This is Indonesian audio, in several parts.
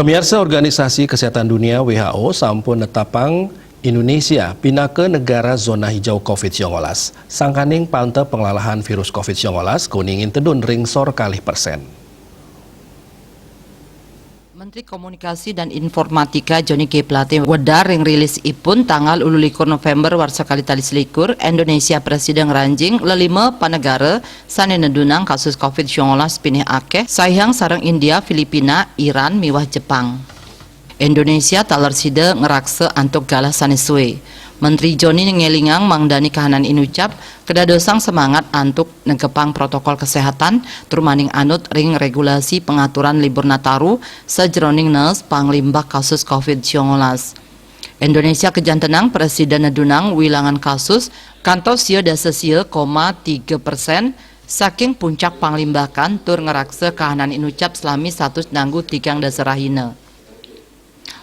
Pemirsa Organisasi Kesehatan Dunia WHO sampun netapang Indonesia pindah ke negara zona hijau COVID-19. Sangkaning pantau pengelalahan virus COVID-19 kuningin tedun ringsor kalih %. Menteri Komunikasi dan Informatika Johnny G. Plate wedar ring rilis ipun tanggal 21 November warsa kali tali selikur Indonesia Presiden ranjing lelima panegara sane nedunang kasus COVID-19 pinih akeh sayang sareng India, Filipina, Iran, miwah Jepang. Indonesia talersida ngerakse antuk galah sane suwe. Menteri Johnny ngelingang mangdani kahanan inucap kedadosang semangat antuk negepang protokol kesehatan turmaning anut ring regulasi pengaturan libur Nataru sajroning neus panglimbah kasus COVID-19. Indonesia kejantenang Presiden nedunang wilangan kasus kantos sieu dasa sieu, 3% saking puncak panglimbakan tur ngerakse kahanan inucap selami 100 nanggu 3 dasarahina.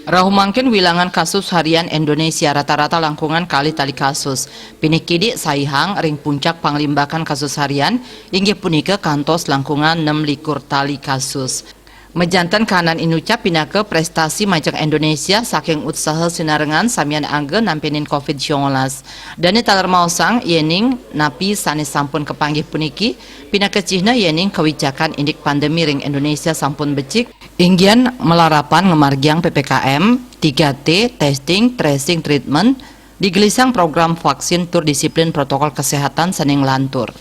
Rahumangkin wilangan kasus harian Indonesia rata-rata langkungan kali tali kasus. Pinikidi saihang ring puncak panglimbakan kasus harian inggih punika kantos langkungan 6 likur tali kasus. Mejantan kahanan inucap pinake prestasi majang Indonesia saking usaha sinarengan samian angge nampenin COVID-19. Dani taler mausang yening napi sanes sampun kepanggih puniki pinake cihna yening kewijakan indik pandemi ring Indonesia sampun becik inggian melarapan ngemargiang PPKM 3T testing tracing treatment digelisang program vaksin tur disiplin protokol kesehatan saning lantur.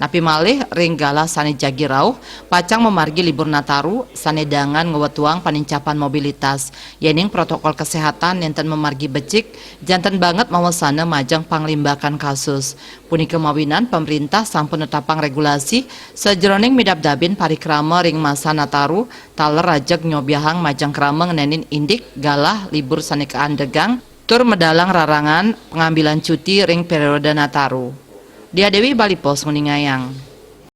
Napi malih ringgala sane jagi rauh pacang memargi libur Nataru sanedangan ngewetuang panincapan mobilitas yening protokol kesehatan enten memargi becik janten banget mawasana majang panglimbakan kasus punika mawinan pemerintah sampun netapang regulasi sajroning midabdabin parikrama ring masa Nataru taler rajak nyobiahang majang krama ngenenin indik galah libur sanekaan degang tur medalang rarangan pengambilan cuti ring periode Nataru. Dia Dewi Bali Pos Nguningayang.